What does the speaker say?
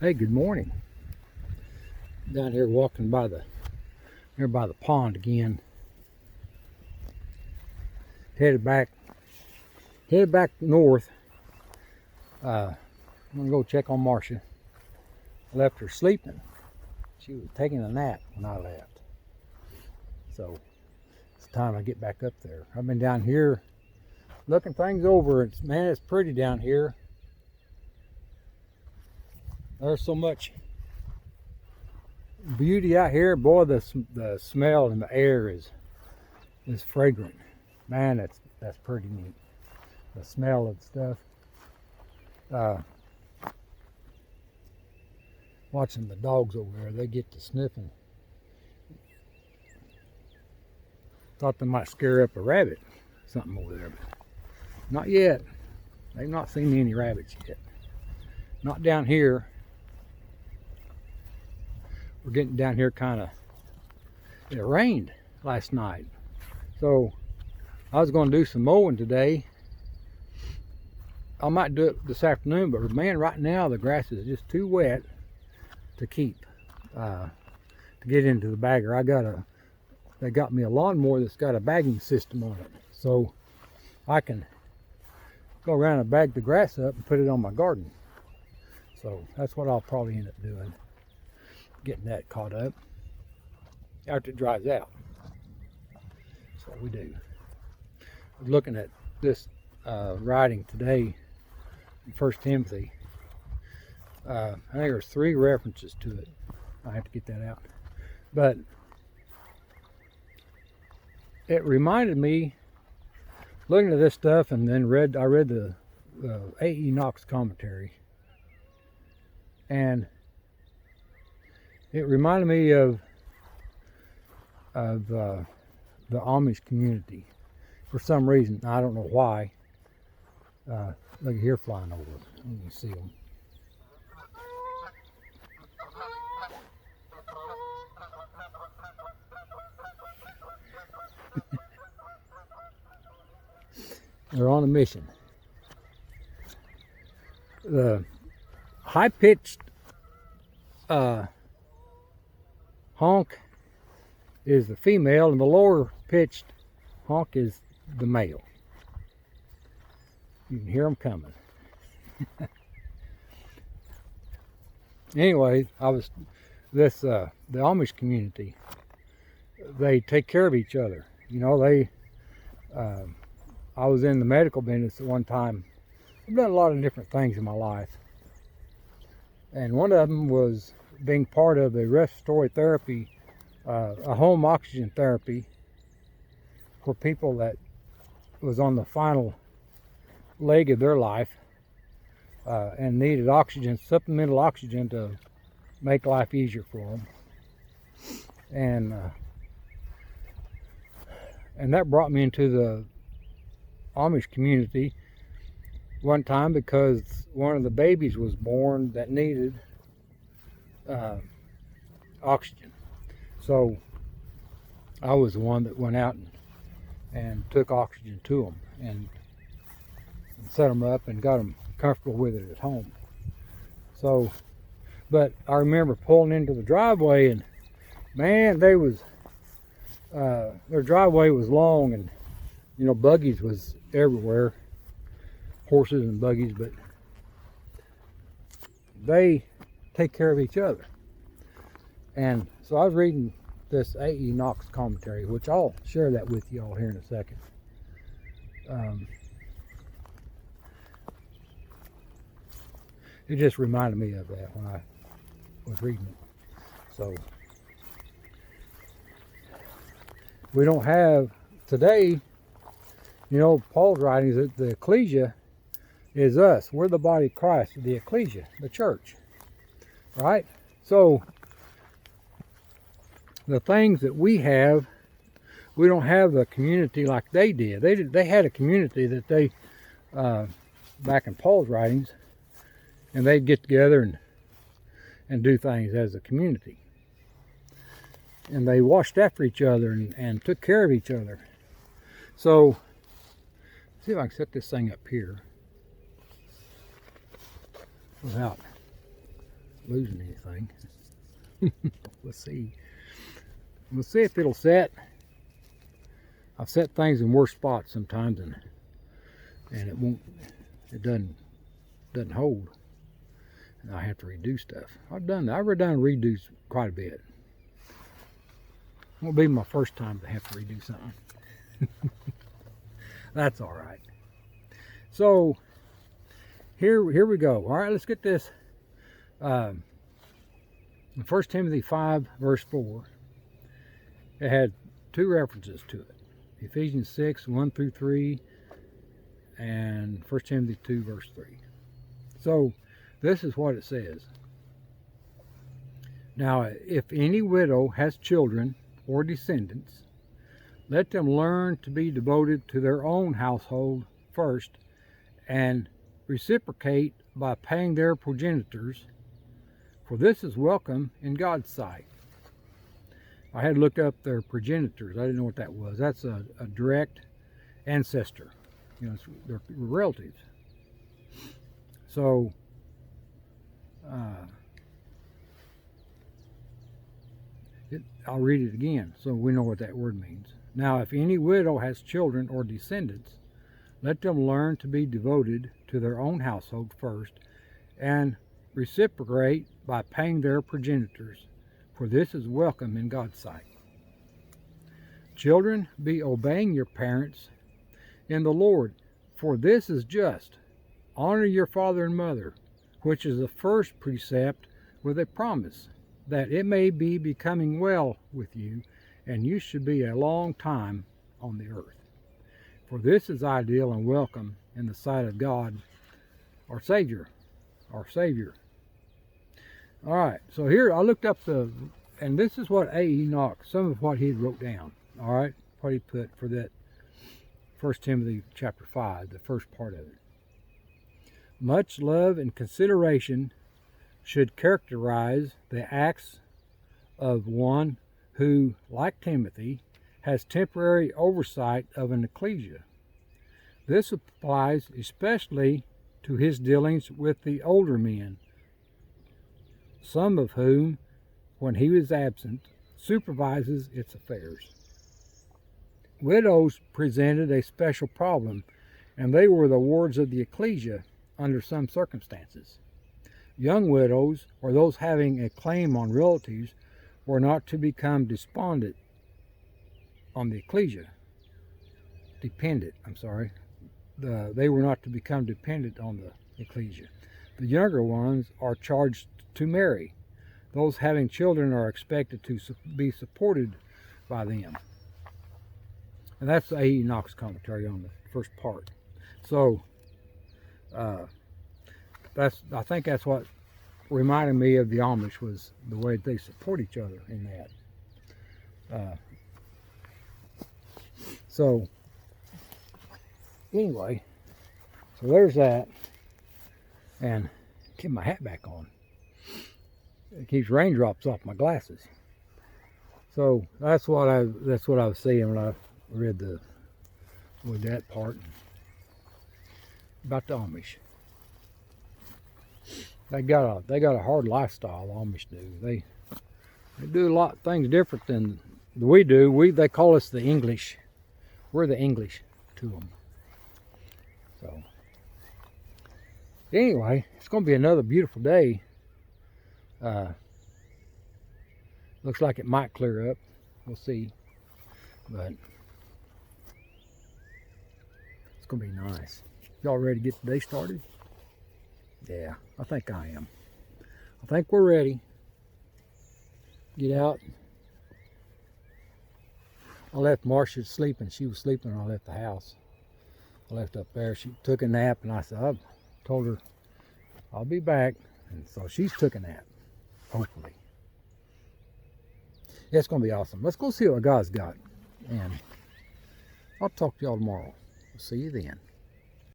Hey, good morning. Down here walking by the pond again. Headed back north. I'm gonna go check on Marcia. I left her sleeping. She was taking a nap when I left. So it's time I get back up there. I've been down here looking things over. Man, it's pretty down here. There's so much beauty out here. Boy, the smell in the air is fragrant. Man, that's pretty neat. The smell of stuff. Watching the dogs over there, they get to sniffing. Thought they might scare up a rabbit, something over there, but not yet. They've not seen any rabbits yet. Not down here. We're getting down here kind of, it rained last night. So I was going to do some mowing today. I might do it this afternoon, but man, right now the grass is just too wet to keep, to get into the bagger. They got me a lawnmower that's got a bagging system on it. So I can go around and bag the grass up and put it on my garden. So that's what I'll probably end up doing. Getting that caught up after it dries out. That's what we do. I was looking at this writing today in 1 Timothy. I think there's 3 references to it. I have to get that out. But it reminded me, looking at this stuff, and then I read the A.E. Knox commentary, and it reminded me of the Amish community for some reason. I don't know why. Look here, flying over. You can see them. They're on a mission. The high-pitched honk is the female, and the lower pitched honk is the male. You can hear them coming. Anyway, the Amish community, they take care of each other. You know, I was in the medical business at one time. I've done a lot of different things in my life, and one of them was being part of a respiratory therapy, a home oxygen therapy for people that was on the final leg of their life and needed oxygen, supplemental oxygen, to make life easier for them. And that brought me into the Amish community one time because one of the babies was born that needed oxygen. So I was the one that went out and took oxygen to them and set them up and got them comfortable with it at home. So, but I remember pulling into the driveway, and man, their driveway was long, and you know, buggies was everywhere, horses and buggies, but they take care of each other. And so I was reading this A.E. Knox commentary, which I'll share that with you all here in a second. It just reminded me of that when I was reading it. So we don't have today, you know, Paul's writings that the ecclesia is us. We're the body of Christ, the ecclesia, the church, right? So the things that we have, we don't have a community like they did. They had a community that they, back in Paul's writings, and they'd get together and do things as a community. And they watched after each other and took care of each other. So, let's see if I can set this thing up here without losing anything. Let's see. We'll see if it'll set. I've set things in worse spots sometimes, and it won't. It doesn't hold. And I have to redo stuff. I've done redos quite a bit. Won't be my first time to have to redo something. That's all right. So here we go. All right, let's get this. In 1 Timothy 5 verse 4, it had two references to it. Ephesians 6 1 through 3 and 1 Timothy 2 verse 3. So this is what it says. Now, if any widow has children or descendants, let them learn to be devoted to their own household first, and reciprocate by paying their progenitors, for this is welcome in God's sight. I had to look up their progenitors. I didn't know what that was. That's a direct ancestor. You know, they're relatives. So, I'll read it again so we know what that word means. Now, if any widow has children or descendants, let them learn to be devoted to their own household first, and reciprocate by paying their progenitors, for this is welcome in God's sight. Children, be obeying your parents in the Lord, for this is just. Honor your father and mother, which is the first precept with a promise, that it may be becoming well with you, and you should be a long time on the earth. For this is ideal and welcome in the sight of God, our Savior. All right, so here I looked up and this is what A.E. Knox, some of what he wrote down. All right, what he put for that 1 Timothy chapter 5, the first part of it. Much love and consideration should characterize the acts of one who, like Timothy, has temporary oversight of an ecclesia. This applies especially to his dealings with the older men, some of whom, when he was absent, supervises its affairs. Widows presented a special problem, and they were the wards of the ecclesia under some circumstances. Young widows, or those having a claim on relatives, were not to become dependent on the ecclesia. They were not to become dependent on the ecclesia. The younger ones are charged to marry. Those having children are expected to be supported by them. And that's A.E. Knox commentary on the first part. So, I think that's what reminded me of the Amish, was the way they support each other in that. So anyway, so there's that. And get my hat back on. It keeps raindrops off my glasses. So that's what I was seeing when I read that part about the Amish. They got a hard lifestyle. The Amish do. They do a lot of things different than we do. They call us the English. We're the English to them. So anyway, it's going to be another beautiful day. Looks like it might clear up. We'll see. But it's going to be nice. Y'all ready to get the day started? Yeah, I think I am. I think we're ready. Get out. I left Marcia sleeping. She was sleeping when I left the house. I left up there. She took a nap, and I told her I'll be back. And so she's took a nap, hopefully. It's going to be awesome. Let's go see what God's got. And I'll talk to y'all tomorrow. We'll see you then.